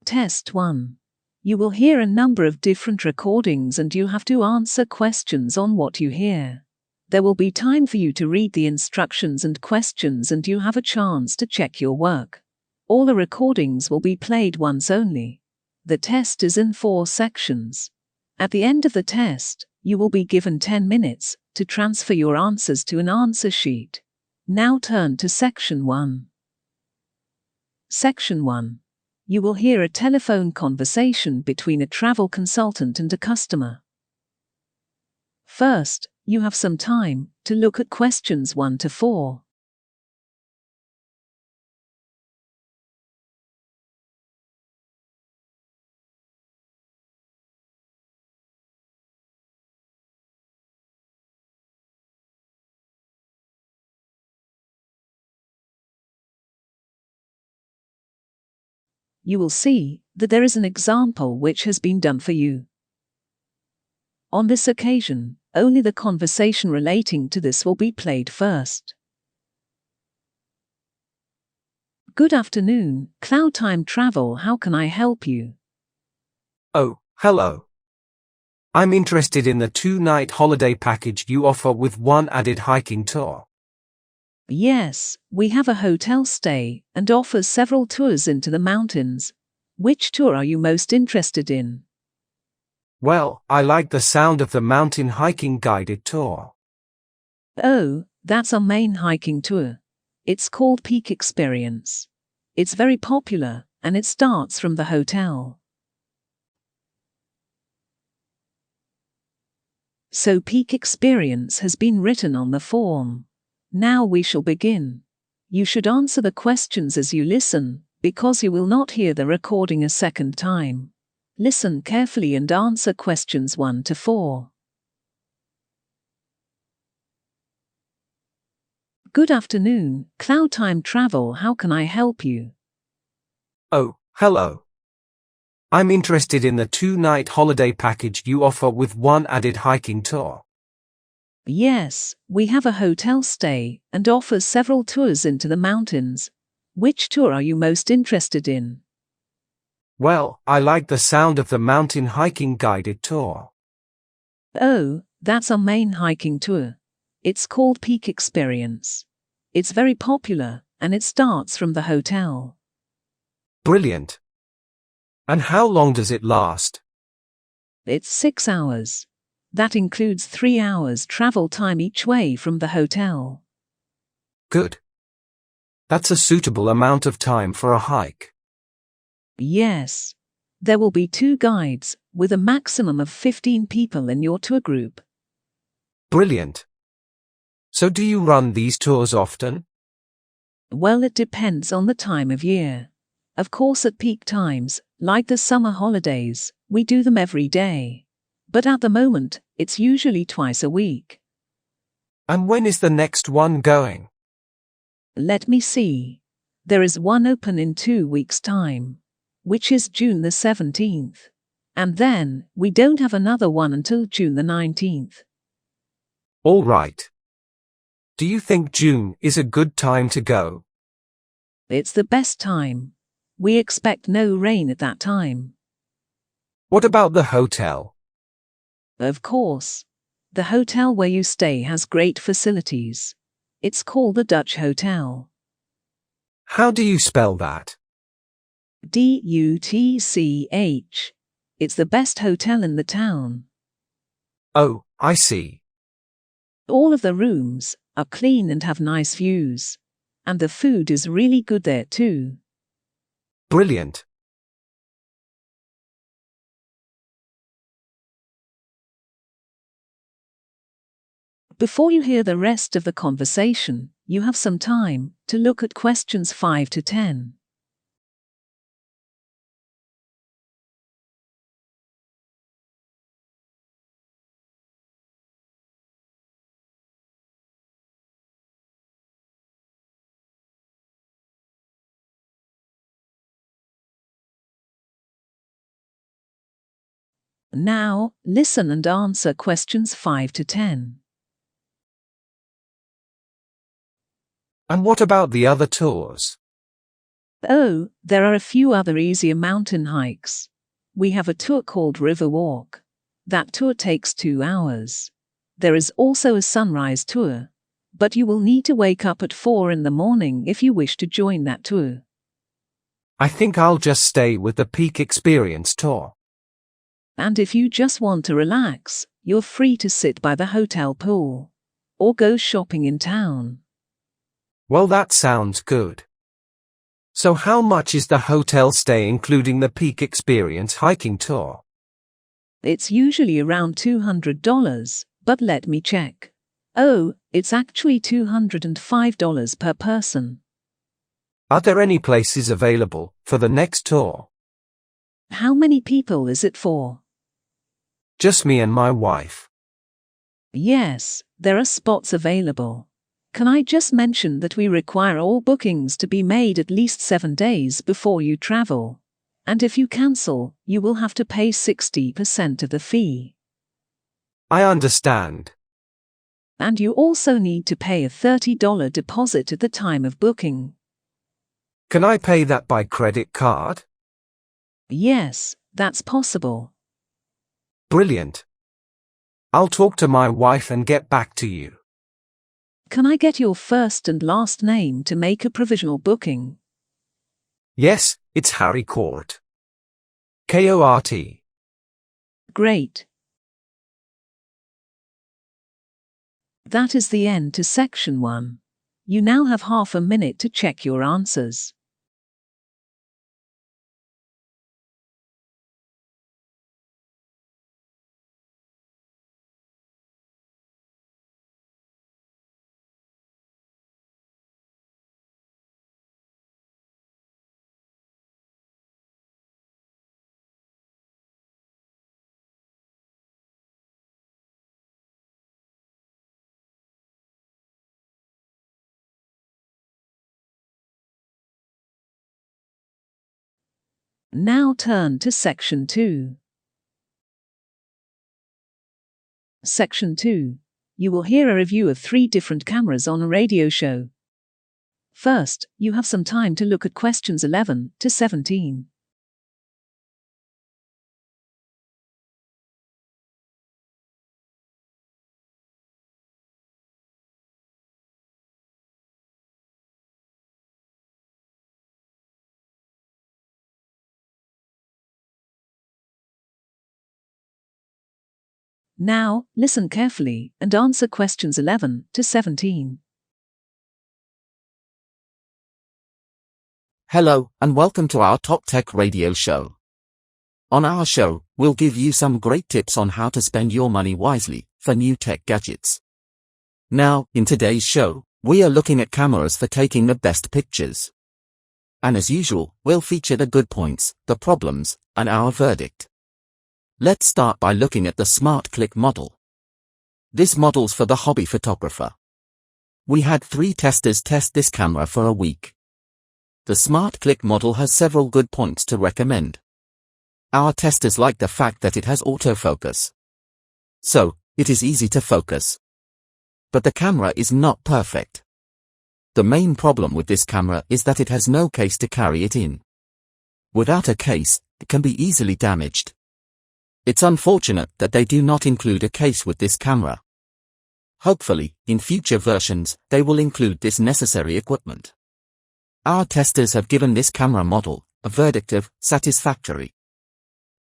Test 1. You will hear a number of different recordings and you have to answer questions on what you hear. There will be time for you to read the instructions and questions and you have a chance to check your work. All the recordings will be played once only. The test is in 4 sections. At the end of the test, you will be given 10 minutes to transfer your answers to an answer sheet. Now turn to Section 1. Section 1. You will hear a telephone conversation between a travel consultant and a customer. First, you have some time to look at questions 1 to 4. You will see that there is an example which has been done for you. On this occasion, only the conversation relating to this will be played first. Good afternoon, Cloud Time Travel, how can I help you? Oh, hello. I'm interested in the 2-night holiday package you offer with one added hiking tour. Yes, we have a hotel stay and offers several tours into the mountains. Which tour are you most interested in? Well, I like the sound of the mountain hiking guided tour. Oh, that's our main hiking tour. It's called Peak Experience. It's very popular and it starts from the hotel. So Peak Experience has been written on the form. Now we shall begin. You should answer the questions as you listen, because you will not hear the recording a second time. Listen carefully and answer questions 1 to 4. Good afternoon, Cloud Time Travel, how can I help you? Oh, hello. I'm interested in the 2-night holiday package you offer with one added hiking tour. Yes, we have a hotel stay and offers several tours into the mountains. Which tour are you most interested in? Well, I like the sound of the mountain hiking guided tour. Oh, that's our main hiking tour. It's called Peak Experience. It's very popular and it starts from the hotel. Brilliant. And how long does it last? It's 6 hours. That includes 3 hours travel time each way from the hotel. Good. That's a suitable amount of time for a hike. Yes. There will be 2 guides, with a maximum of 15 people in your tour group. Brilliant. So do you run these tours often? Well, it depends on the time of year. Of course, at peak times, like the summer holidays, we do them every day. But at the moment, it's usually twice a week. And when is the next one going? Let me see. There is one open in 2 weeks' time, which is June the 17th. And then, we don't have another one until June the 19th. All right. Do you think June is a good time to go? It's the best time. We expect no rain at that time. What about the hotel? Of course. The hotel where you stay has great facilities. It's called the Dutch Hotel. How do you spell that? Dutch. It's the best hotel in the town. Oh, I see. All of the rooms are clean and have nice views. And the food is really good there too. Brilliant. Before you hear the rest of the conversation, you have some time to look at questions 5 to 10. Now, listen and answer questions 5 to 10. And what about the other tours? Oh, there are a few other easier mountain hikes. We have a tour called River Walk. That tour takes 2 hours. There is also a sunrise tour, but you will need to wake up at 4 in the morning if you wish to join that tour. I think I'll just stay with the Peak Experience tour. And if you just want to relax, you're free to sit by the hotel pool or go shopping in town. Well, that sounds good. So how much is the hotel stay including the Peak Experience hiking tour? It's usually around $200, but let me check. Oh, it's actually $205 per person. Are there any places available for the next tour? How many people is it for? Just me and my wife. Yes, there are spots available. Can I just mention that we require all bookings to be made at least 7 days before you travel. And if you cancel, you will have to pay 60% of the fee. I understand. And you also need to pay a $30 deposit at the time of booking. Can I pay that by credit card? Yes, that's possible. Brilliant. I'll talk to my wife and get back to you. Can I get your first and last name to make a provisional booking? Yes, it's Harry Court. Kort. Great. That is the end to section 1. You now have half a minute to check your answers. Now turn to section 2. Section 2. You will hear a review of 3 different cameras on a radio show. First, you have some time to look at questions 11 to 17. Now, listen carefully and answer questions 11 to 17. Hello, and welcome to our Top Tech Radio Show. On our show, we'll give you some great tips on how to spend your money wisely for new tech gadgets. Now, in today's show, we are looking at cameras for taking the best pictures. And as usual, we'll feature the good points, the problems, and our verdict. Let's start by looking at the Smart Click model. This model's for the hobby photographer. We had 3 testers test this camera for a week. The Smart Click model has several good points to recommend. Our testers like the fact that it has autofocus. So, it is easy to focus. But the camera is not perfect. The main problem with this camera is that it has no case to carry it in. Without a case, it can be easily damaged. It's unfortunate that they do not include a case with this camera. Hopefully, in future versions, they will include this necessary equipment. Our testers have given this camera model a verdict of satisfactory.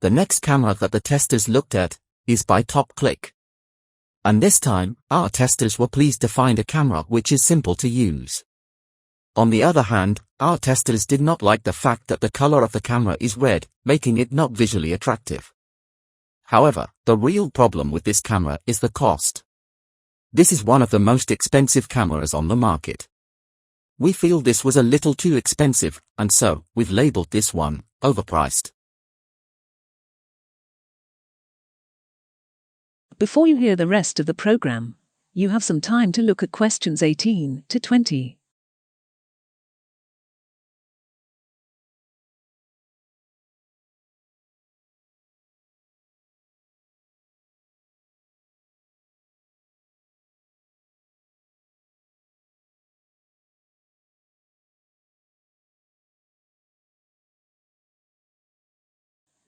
The next camera that the testers looked at is by Top Click. And this time, our testers were pleased to find a camera which is simple to use. On the other hand, our testers did not like the fact that the color of the camera is red, making it not visually attractive. However, the real problem with this camera is the cost. This is one of the most expensive cameras on the market. We feel this was a little too expensive, and so, we've labeled this one overpriced. Before you hear the rest of the program, you have some time to look at questions 18 to 20.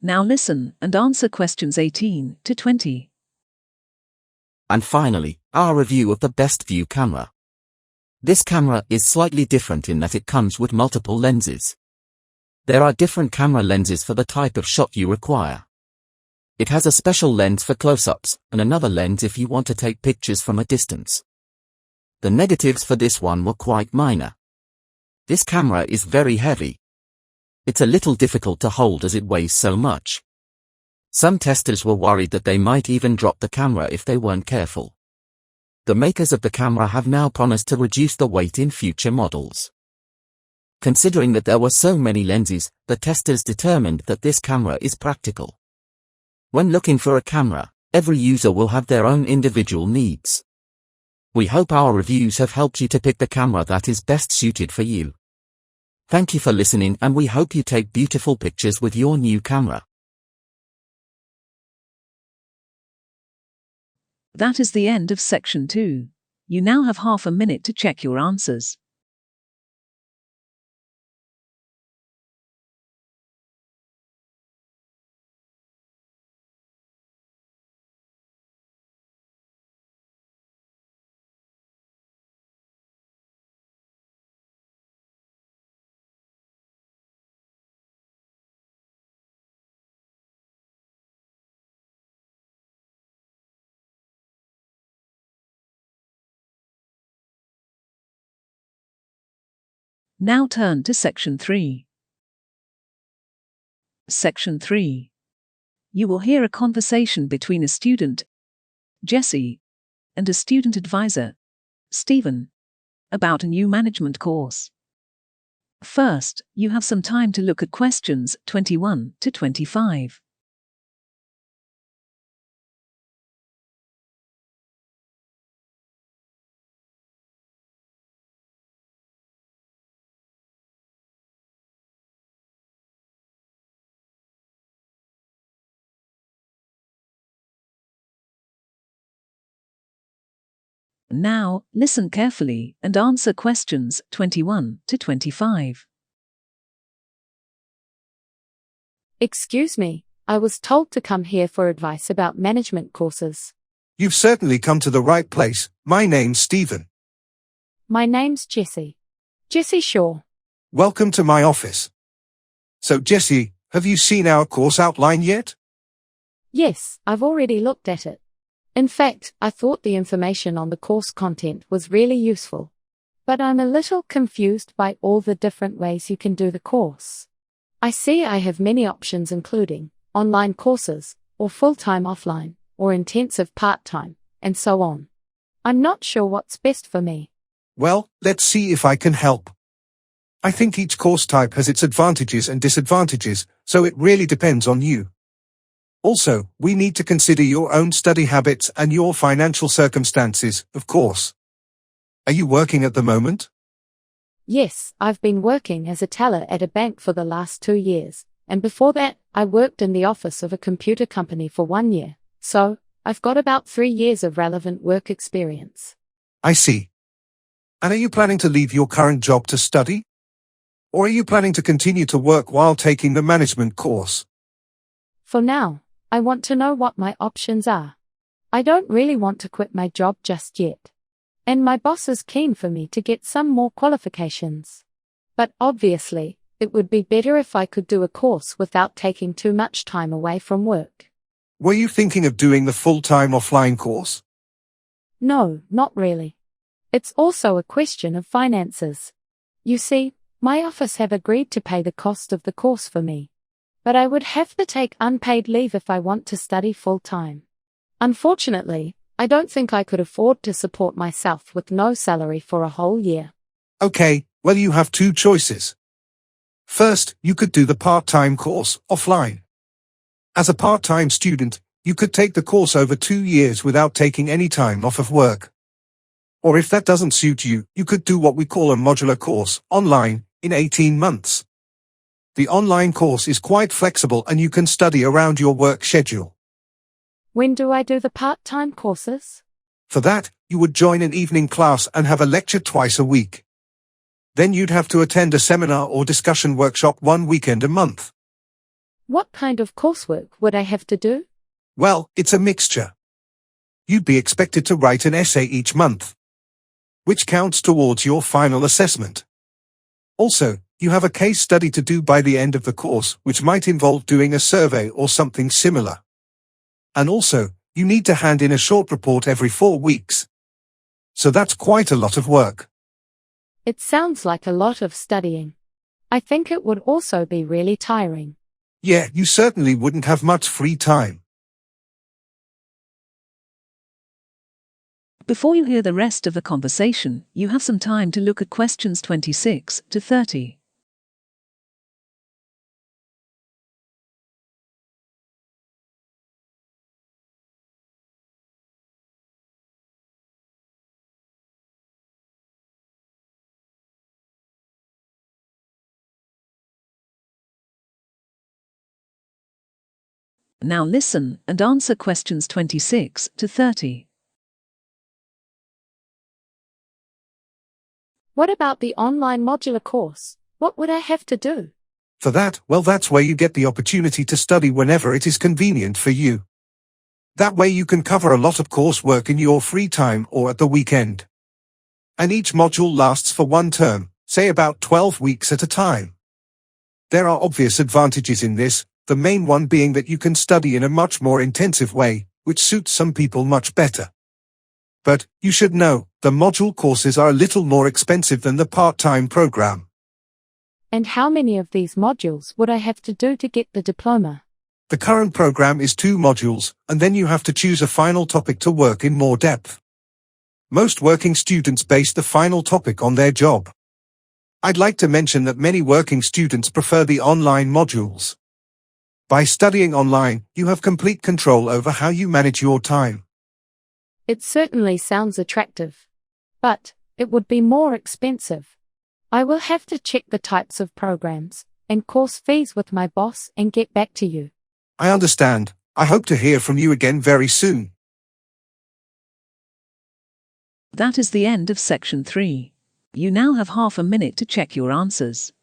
Now listen and answer questions 18 to 20. And finally, our review of the Best View camera. This camera is slightly different in that it comes with multiple lenses. There are different camera lenses for the type of shot you require. It has a special lens for close-ups and another lens if you want to take pictures from a distance. The negatives for this one were quite minor. This camera is very heavy. It's a little difficult to hold as it weighs so much. Some testers were worried that they might even drop the camera if they weren't careful. The makers of the camera have now promised to reduce the weight in future models. Considering that there were so many lenses, the testers determined that this camera is practical. When looking for a camera, every user will have their own individual needs. We hope our reviews have helped you to pick the camera that is best suited for you. Thank you for listening, and we hope you take beautiful pictures with your new camera. That is the end of section 2. You now have half a minute to check your answers. Now turn to section 3. Section 3. You will hear a conversation between a student, Jesse, and a student advisor, Stephen, about a new management course. First, you have some time to look at questions 21 to 25. Now, listen carefully and answer questions 21 to 25. Excuse me, I was told to come here for advice about management courses. You've certainly come to the right place. My name's Stephen. My name's Jessie. Jessie Shaw. Welcome to my office. So Jessie, have you seen our course outline yet? Yes, I've already looked at it. In fact, I thought the information on the course content was really useful. But I'm a little confused by all the different ways you can do the course. I see I have many options including online courses, or full-time offline, or intensive part-time, and so on. I'm not sure what's best for me. Well, let's see if I can help. I think each course type has its advantages and disadvantages, so it really depends on you. Also, we need to consider your own study habits and your financial circumstances, of course. Are you working at the moment? Yes, I've been working as a teller at a bank for the last 2 years, and before that, I worked in the office of a computer company for 1 year, so I've got about 3 years of relevant work experience. I see. And are you planning to leave your current job to study? Or are you planning to continue to work while taking the management course? For now, I want to know what my options are. I don't really want to quit my job just yet. And my boss is keen for me to get some more qualifications. But obviously, it would be better if I could do a course without taking too much time away from work. Were you thinking of doing the full-time offline course? No, not really. It's also a question of finances. You see, my office have agreed to pay the cost of the course for me. But I would have to take unpaid leave if I want to study full-time. Unfortunately, I don't think I could afford to support myself with no salary for a whole year. Okay, well you have 2 choices. First, you could do the part-time course, offline. As a part-time student, you could take the course over 2 years without taking any time off of work. Or if that doesn't suit you, you could do what we call a modular course, online, in 18 months. The online course is quite flexible and you can study around your work schedule. When do I do the part-time courses? For that, you would join an evening class and have a lecture twice a week. Then you'd have to attend a seminar or discussion workshop 1 weekend a month. What kind of coursework would I have to do? Well, it's a mixture. You'd be expected to write an essay each month, which counts towards your final assessment. Also, you have a case study to do by the end of the course, which might involve doing a survey or something similar. And also, you need to hand in a short report every 4 weeks. So that's quite a lot of work. It sounds like a lot of studying. I think it would also be really tiring. Yeah, you certainly wouldn't have much free time. Before you hear the rest of the conversation, you have some time to look at questions 26 to 30. Now listen and answer questions 26 to 30. What about the online modular course? What would I have to do? For that, well, that's where you get the opportunity to study whenever it is convenient for you. That way you can cover a lot of coursework in your free time or at the weekend. And each module lasts for 1 term, say about 12 weeks at a time. There are obvious advantages in this, the main one being that you can study in a much more intensive way, which suits some people much better. But, you should know, the module courses are a little more expensive than the part-time program. And how many of these modules would I have to do to get the diploma? The current program is 2 modules, and then you have to choose a final topic to work in more depth. Most working students base the final topic on their job. I'd like to mention that many working students prefer the online modules. By studying online, you have complete control over how you manage your time. It certainly sounds attractive. But, it would be more expensive. I will have to check the types of programs and course fees with my boss and get back to you. I understand. I hope to hear from you again very soon. That is the end of section 3. You now have half a minute to check your answers.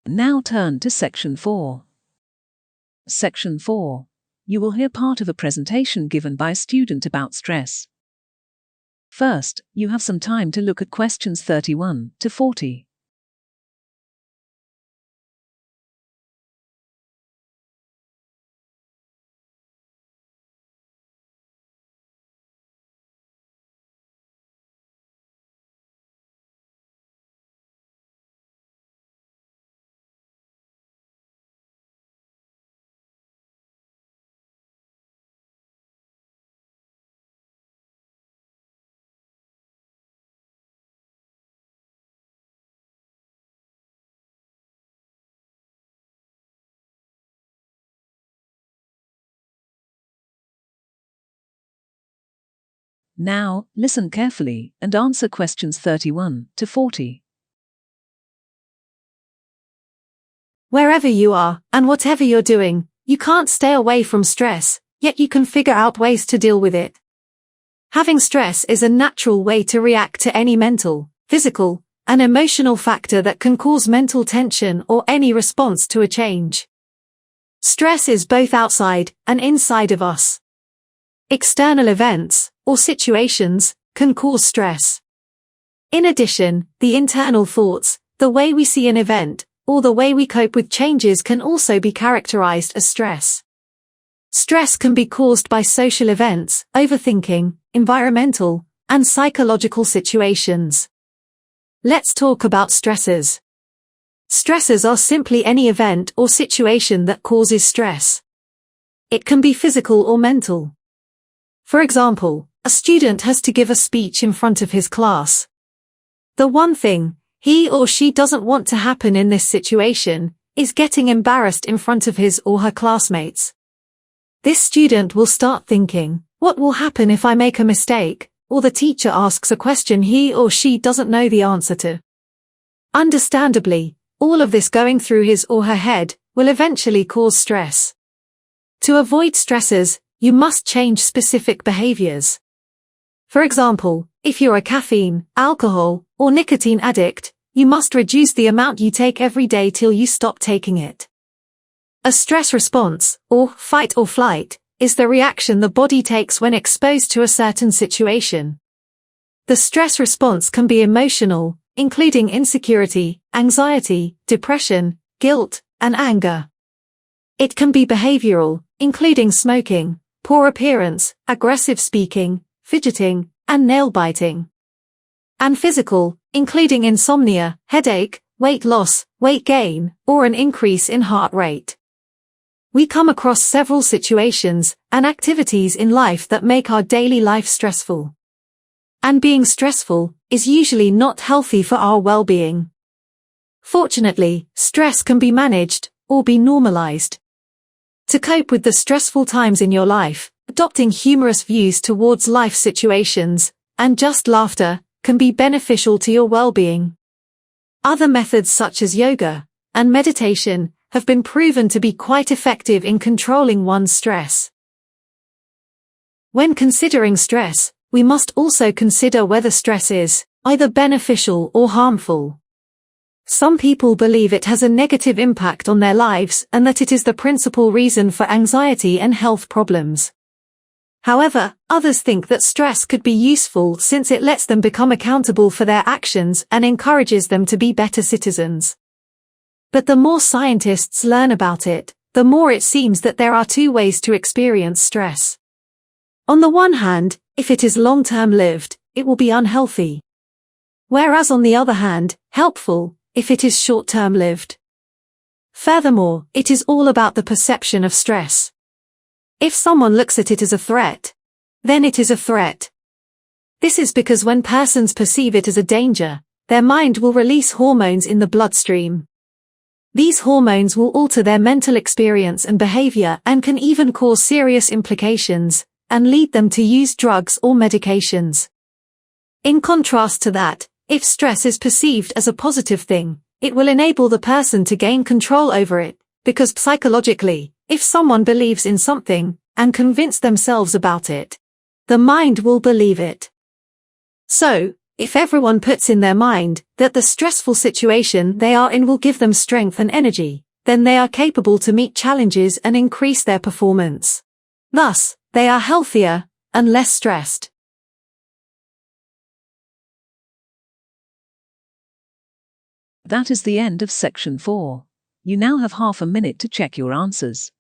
Now turn to section 4. Section 4. You will hear part of a presentation given by a student about stress. First, you have some time to look at questions 31 to 40. Now, listen carefully and answer questions 31 to 40. Wherever you are, and whatever you're doing, you can't stay away from stress, yet you can figure out ways to deal with it. Having stress is a natural way to react to any mental, physical, and emotional factor that can cause mental tension or any response to a change. Stress is both outside and inside of us. External events, or situations, can cause stress. In addition, the internal thoughts, the way we see an event, or the way we cope with changes can also be characterized as stress. Stress can be caused by social events, overthinking, environmental, and psychological situations. Let's talk about stressors. Stressors are simply any event or situation that causes stress. It can be physical or mental. For example, a student has to give a speech in front of his class. The one thing he or she doesn't want to happen in this situation is getting embarrassed in front of his or her classmates. This student will start thinking, what will happen if I make a mistake, or the teacher asks a question he or she doesn't know the answer to? Understandably, all of this going through his or her head will eventually cause stress. To avoid stresses, you must change specific behaviors. For example, if you're a caffeine, alcohol, or nicotine addict, you must reduce the amount you take every day till you stop taking it. A stress response, or fight or flight, is the reaction the body takes when exposed to a certain situation. The stress response can be emotional, including insecurity, anxiety, depression, guilt, and anger. It can be behavioral, including smoking, poor appearance, aggressive speaking, fidgeting, and nail-biting. And physical, including insomnia, headache, weight loss, weight gain, or an increase in heart rate. We come across several situations and activities in life that make our daily life stressful. And being stressful is usually not healthy for our well-being. Fortunately, stress can be managed or be normalized. To cope with the stressful times in your life, adopting humorous views towards life situations and just laughter can be beneficial to your well-being. Other methods such as yoga and meditation have been proven to be quite effective in controlling one's stress. When considering stress, we must also consider whether stress is either beneficial or harmful. Some people believe it has a negative impact on their lives and that it is the principal reason for anxiety and health problems. However, others think that stress could be useful since it lets them become accountable for their actions and encourages them to be better citizens. But the more scientists learn about it, the more it seems that there are two ways to experience stress. On the one hand, if it is long-term lived, it will be unhealthy. Whereas on the other hand, helpful, if it is short-term lived. Furthermore, it is all about the perception of stress. If someone looks at it as a threat, then it is a threat. This is because when persons perceive it as a danger, their mind will release hormones in the bloodstream. These hormones will alter their mental experience and behavior and can even cause serious implications and lead them to use drugs or medications. In contrast to that, if stress is perceived as a positive thing, it will enable the person to gain control over it, because psychologically, if someone believes in something and convince themselves about it, the mind will believe it. So, if everyone puts in their mind that the stressful situation they are in will give them strength and energy, then they are capable to meet challenges and increase their performance. Thus, they are healthier and less stressed. That is the end of section 4. You now have half a minute to check your answers.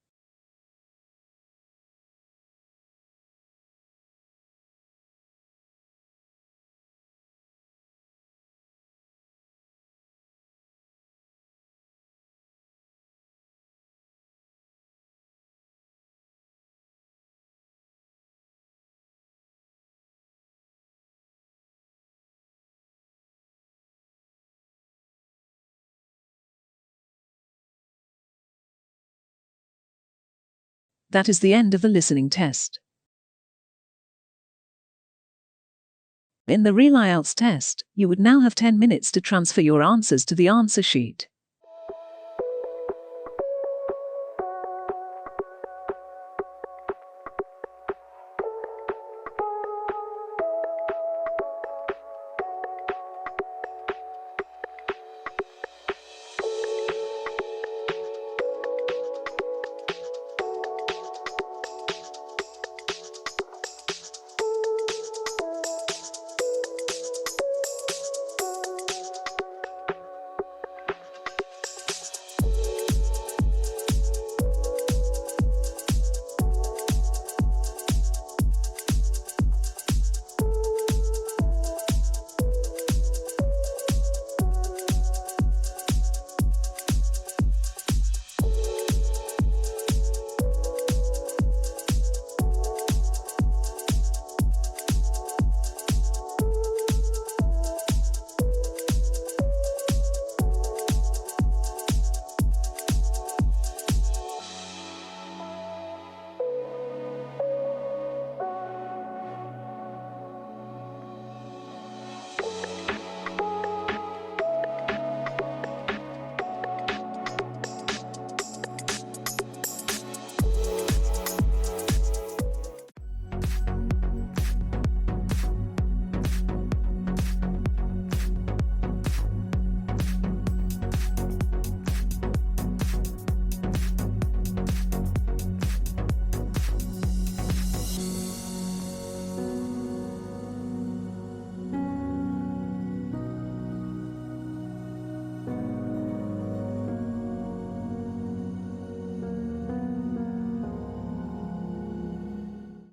That is the end of the listening test. In the real Ielts test, you would now have 10 minutes to transfer your answers to the answer sheet.